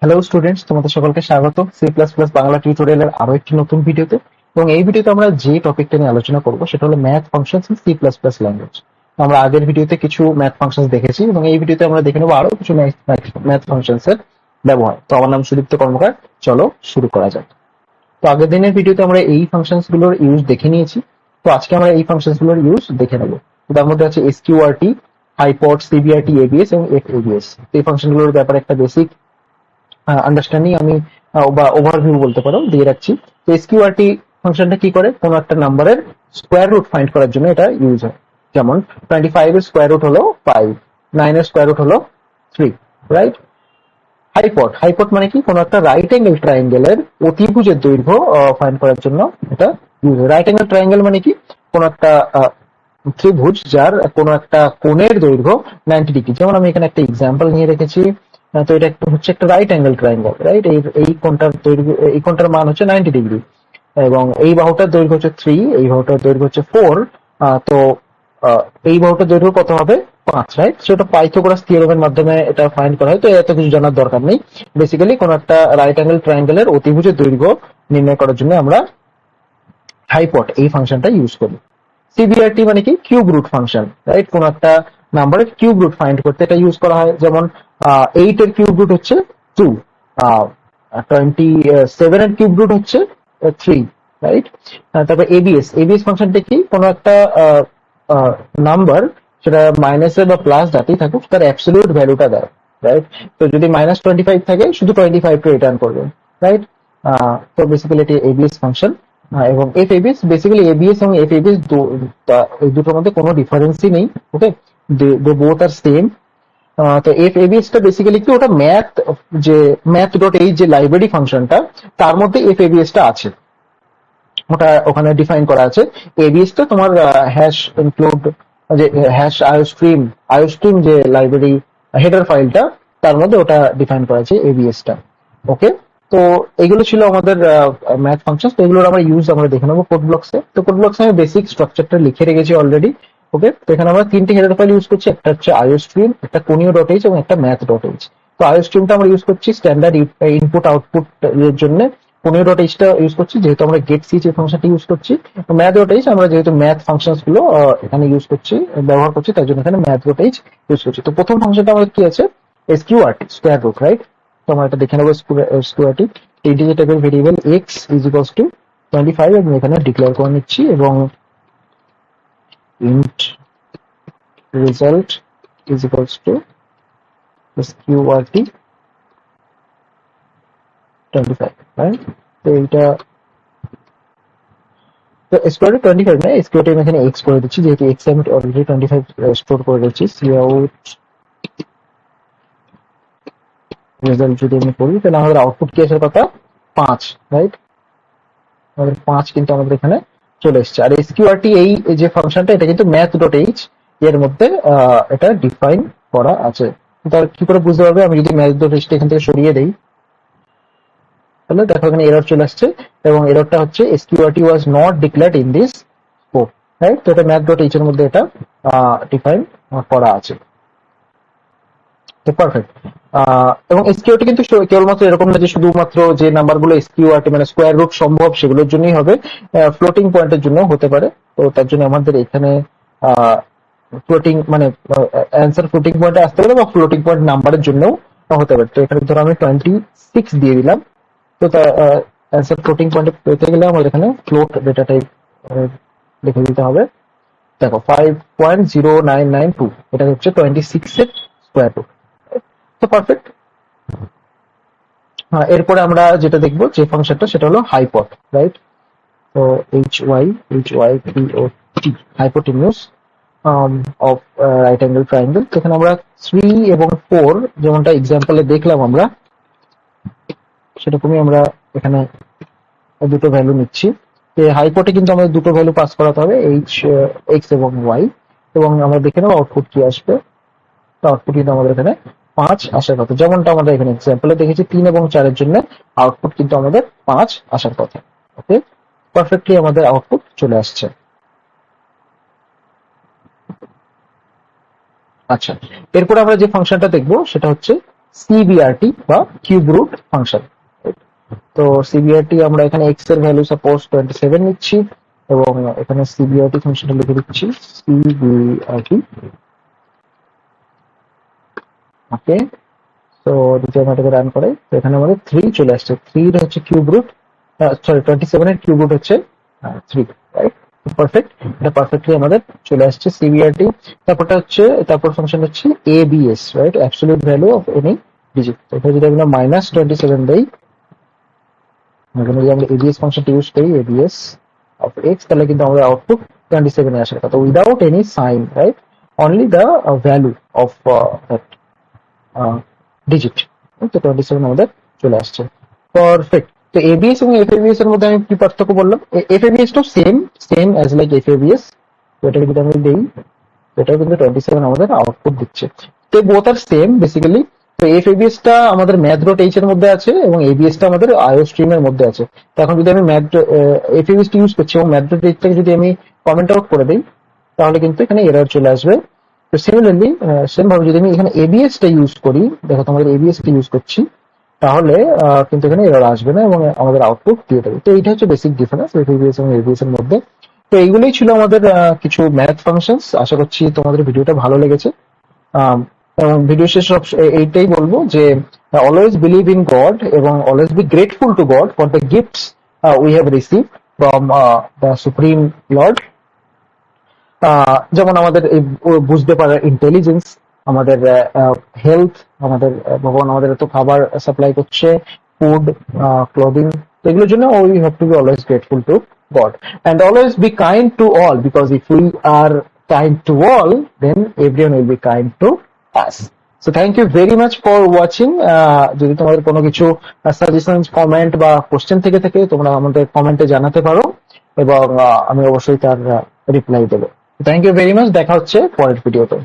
Hello students, তোমাদের সকলকে স্বাগত সি প্লাস প্লাস বাংলা টিউটোরিয়ালের আরো একটি নতুন ভিডিওতে। এবং এই ভিডিওতে আমরা যে টপিকটা নিয়ে আলোচনা করব সেটা হলো math functions in C plus plus language. আমরা আগের ভিডিওতে কিছু ম্যাথ ফাংশনস দেখেছি এবং এই ভিডিওতে আমরা দেখে নেবো আরো কিছু ম্যাথ ফাংশনস এর ব্যবহার। তো আমার নাম সুদীপ্ত কর্মকার, চলো শুরু করা যাক। তো আগের দিনের ভিডিওতে আমরা এই ফাংশনস গুলোর ইউজ দেখে নিয়েছি। তো আজকে আমরা এই ফাংশনস গুলোর ইউজ দেখে নেবো। তো তার মধ্যে আছে এসকিউআরটি, হাইপট, সিবিআরটি, এবিএস এবং এফএবিএস। এই ফাংশনগুলোর ব্যাপারে একটা বেসিক আন্ডারস্ট্যান্ডিং আমি বা ওভারভিউ বলতে পারো দিয়ে রাখছি। তো এসকিউআরটি ফাংশনটা কি করে, কোনো একটা নাম্বারের স্কোয়ার রুট ফাইন্ড করার জন্য এটা ইউজ হয়। যেমন 25 এর স্কোয়ার রুট হলো 5, 9 এর স্কোয়ার রুট হলো 3, রাইট? হাইপট, হাইপট মানে কি, কোনো একটা রাইট অ্যাঙ্গেল ট্রায়াঙ্গেলের অতিভুজের দৈর্ঘ্য ফাইন্ড করার জন্য এটা ইউজ হয়। রাইট অ্যাঙ্গেল ট্রায়াঙ্গেল মানে কি, কোনো একটা ত্রিভুজ যার কোনো একটা কোণের দৈর্ঘ্য 90 ডিগ্রি। যেমন আমি এখানে একটা এক্সাম্পল নিয়ে রেখেছি। তো এটা একটা হচ্ছে একটা রাইট অ্যাঙ্গেল ট্রায়াঙ্গেল, রাইট? এই কোণটার দৈর্ঘ্য, এই কোণটার মান হচ্ছে 90 ডিগ্রি এবং এই বাহুটার দৈর্ঘ্য হচ্ছে 3, এই বাহুটার দৈর্ঘ্য হচ্ছে 4। তো এই বাহুটার দৈর্ঘ্য কত হবে? 5, রাইট? সেটা পাইথাগোরাস থিওরেমের মাধ্যমে এটা ফাইন্ড করা হয়। তো এত কিছু জানার দরকার নেই। বেসিক্যালি কোন একটা রাইট অ্যাঙ্গেল ট্রায়াঙ্গেলের অতিভুজের দৈর্ঘ্য নির্ণয় করার জন্য আমরা হাইপট এই ফাংশনটা ইউজ করি। সিবিআরটি মানে কি, কিউব রুট ফাংশন, রাইট? কোন একটা নাম্বারের কিউব রুট ফাইন্ড করতে এটা ইউজ করা হয়। যেমন 8 এর কিউব রুট হচ্ছে 2, 27 এর কিউব রুট হচ্ছে 3, রাইট? তারপর এবিএস, এবিএস ফাংশনটা কি, কোন একটা নাম্বার, সেটা মাইনাসে বা প্লাস যাতেই থাকুক, তার অ্যাবসলিউট ভ্যালুটা দেয়, রাইট? তো যদি -25 থাকে, শুধু 25 কে রিটার্ন করবে, রাইট? তো বেসিক্যালি এটি এবিএস ফাংশন। এবং এফ এবিএস, বেসিক্যালি এবিএস এবং এফ এবিএস এই দুটোর মধ্যে কোনো ডিফারেন্সই নেই। ওকে, দে বোথ আর সেম। তো এফ এবিএস টা বেসিক্যালি কি, ওটা ম্যাথ, যে ম্যাথ ডট এই যে লাইব্রেরি ফাংশনটা, তার মধ্যে এফ এবিএস টা আছে, ওটা ওখানে ডিফাইন করা আছে। এবিএস টা তোমার হ্যাশ ইনক্লুড, যে হ্যাশ আইওস্ট্রিম যে লাইব্রেরি হেডার ফাইলটা, তার মধ্যে ওটা ডিফাইন করা আছে এবিএস টা। ওকে, তো এগুলো ছিল আমাদের ম্যাথ ফাংশন। তো এগুলোর আমরা ইউজ আমরা দেখে নেবো কোড ব্লকসে। তো কোড ব্লকসে আমি বেসিক স্ট্রাকচারটা লিখে রেখেছি অলরেডি। ওকে, তো এখানে আমরা তিনটে হেডার ফাইল ইউজ করছি, একটা হচ্ছে আইওস্ট্রিম, একটা কোনিও ডট এইচ এবং একটা ম্যাথ ডট এইচ। তো আইওস্ট্রিমটা আমরা ইউজ করছি স্ট্যান্ডার্ড ইনপুট আউটপুট এর জন্য, কোনিও ডট এইচটা ইউজ করছি যেহেতু আমরা গেট সিচ এই ফাংশনটা ইউজ করছি। ম্যাথ ডট এইচ আমরা যেহেতু ম্যাথ ফাংশনস গুলো এখানে ইউজ করছি, ব্যবহার করছি, তাই জন্য এখানে ম্যাথ ডট এইচ ইউজ করছি। তো প্রথম ফাংশনটা আমাদের কি আছে, এসকিউআরটি, স্কোয়ার রুট, রাইট? তো আমরা এটা দেখে নেবো। স্কোয়ারটি integer variable X is equals to 25 আমি এখানে ডিক্লেয়ার করে নিচ্ছি, এবং int result is equals to SQRT 25, right? তো এইটা, তো স্কোয়ারটি 25 না, স্কোয়ারটি আমি এখানে এক্স করে দিচ্ছি, যেহেতু এক্স আমি অলরেডি 25 স্টোর করে দিচ্ছি। সি আউট রেজাল্ট যদি আমি করি, তাহলে আমাদের আউটপুট কি আসার কথা? 5, রাইট? আমাদের 5 কিন্তু আমাদের এখানে চলে এসছে। আর এসকিউআরটি এই যে ফাংশনটা, এটা কিন্তু ম্যাথ ডট এইচ এর মধ্যে এটা ডিফাইন করা আছে। তার কি করে বুঝতে পারবে, আমি যদি ম্যাথ ডট এইচটা এখান থেকে সরিয়ে দেই, তাহলে দেখো এখানে এরর চলে আসছে, এবং এররটা হচ্ছে এসকিউআরটি was not declared in this scope, right? তো এটা ম্যাথ ডট এইচ এর মধ্যে এটা ডিফাইন করা আছে। তো পারফেক্ট। এবং এসকিউআরটি কিন্তু কেবলমাত্র এরকম না যে শুধুমাত্র যে নাম্বারগুলো এসকিউআরটি মানে স্কোয়ার রুট সম্ভব সেগুলোর জন্যই হবে, ফ্লোটিং পয়েন্টের জন্য হতে পারে। তো তার জন্য আমাদের এখানে ফ্লোটিং মানে অ্যান্সার ফ্লোটিং পয়েন্টে আসতে পারে, বা ফ্লোটিং পয়েন্ট নাম্বারের জন্যও হতে পারে। তো এখানে ধরো আমি 26 দিয়ে দিলাম। তো তার অ্যান্সার ফ্লোটিং পয়েন্টে পেতে গেলে আমাদের এখানে ফ্লোট ডেটা টাইপ লিখে দিতে হবে। দেখো 5.0992, এটা হচ্ছে 26 এর স্কোয়ার রুট। তো পারফেক্ট। এরপরে আমরা যেটা দেখবো যে ফাংশনটা, সেটা হলো হাইপট, রাইট? তো HYPOT, hypotenuse of right angle triangle. তো এখানে আমরা 3 এবং 4 যেমনটা এক্সাম্পলে দেখলাম আমরা, সেরকমই আমরা এখানে দুটো ভ্যালু নিচ্ছি। হাইপটে কিন্তু আমাদের দুটো ভ্যালু পাস করাতে হবে, এক্স এবং ওয়াই, এবং আমরা দেখে নেবো আউটপুট কি আসবে। তো আউটপুট কিন্তু আমাদের এখানে 5 আসার কথা, যেমনটা আমাদের এখানে এক্সাম্পলে দেখেছি 3 এবং 4 এর জন্য আউটপুট কিন্তু আমাদের 5 আসার কথা। ওকে, পারফেক্টলি আমাদের আউটপুট চলে আসছে। আচ্ছা, এরপর আমরা যে ফাংশনটা দেখবো সেটা হচ্ছে সিবিআরটি বা কিউব রুট ফাংশন। তো সিবিআরটি আমরা এখানে এক্স এর ভ্যালু সাপোজ 27 নিচ্ছি এবং এখানে সিবিআরটি ফাংশনটা লিখে দিচ্ছি সিবিআরটি। ওকে, তো যদি আমরা এটাকে রান করাই তো এখানে আমাদের 3 চলে আসছে। 3 এর হচ্ছে কিউব রুট, সরি 27 এর কিউব রুট হচ্ছে 3, রাইট? পারফেক্ট, এটা পারফেক্টলি আমাদের চলে আসছে সিবিআরটি। তারপর ফাংশন হচ্ছে ABS, right? Absolute value of any digit. তো এটা যদি আমরা -27 দেই, এখানে যদি আমরা এবিএস ফাংশনটা ইউজ করি, এবিএস অফ এক্স, তাহলে কিন্তু আমাদের আউটপুট 27 এ আসার কথা, without any sign, right? Only the value of that digit. তো 27 আমাদের চলে আসছে। পারফেক্ট। তো এবিএস এবং এফএবিএস এর মধ্যে আমি কি পার্থক্য বললাম? এফএবিএস তো সেম অ্যাজ লাইক এফএবিএস। তো এটাকে যদি আমি দেই, এটাও কিন্তু 27 আমাদের আউটপুট দিচ্ছে। তো বোথ আর সেম বেসিক্যালি। তো এফএবিএস টা আমাদের ম্যাথ ডট এইচ এর মধ্যে আছে এবং এবিএস টা আমাদের আইও স্ট্রিম এর মধ্যে আছে। তো এখন যদি আমি এফএবিএস টা ইউজ করছি এবং ম্যাথ ডট এইচ টাকে যদি আমি কমেন্ট আউট করে দিই, তাহলে কিন্তু এখানে এরর চলে আসবে। তো সিমিলারলি সেম ভাবে যদি আমি এখানে এবিএস টা ইউজ করি, দেখো তোমাদের এবিএস টা ইউজ করছি, তাহলে কিন্তু এখানে এরর আসবে না এবং আমাদের আউটপুট দিয়ে দেবে। তো এইটা হচ্ছে বেসিক ডিফারেন্স এফএবিএস এবং এবিএস এর মধ্যে। তো এইগুলোই ছিল আমাদের কিছু ম্যাথ ফাংশনস। আশা করছি তোমাদের ভিডিওটা ভালো লেগেছে। আম, এবং ভিডিও শেষে এইটাই বলবো যে অলওয়েজ বিলিভ ইন গড এবং always be grateful to god for the gifts we have receive from the supreme Lord. যেমন আমাদের এই বুঝতে পারার ইন্টেলিজেন্স, আমাদের হেলথ, আমাদের ভগবান আমাদের এত খাবার সাপ্লাই করছে, ফুড, ক্লোদিং, এগুলোর জন্য we have to be always grateful to God and always be kind to all, because if we are kind to all then everyone will be kind to us. So thank you very much for watching. যদি তোমাদের কোনো কিছু suggestion, comment বা question থেকে থাকে, তোমরা আমাদের কমেন্টে জানাতে পারো এবং আমি অবশ্যই তার রিপ্লাই দেবো। থ্যাংক ইউ ভেরি মাচ, দেখা হচ্ছে পরের ভিডিওতে।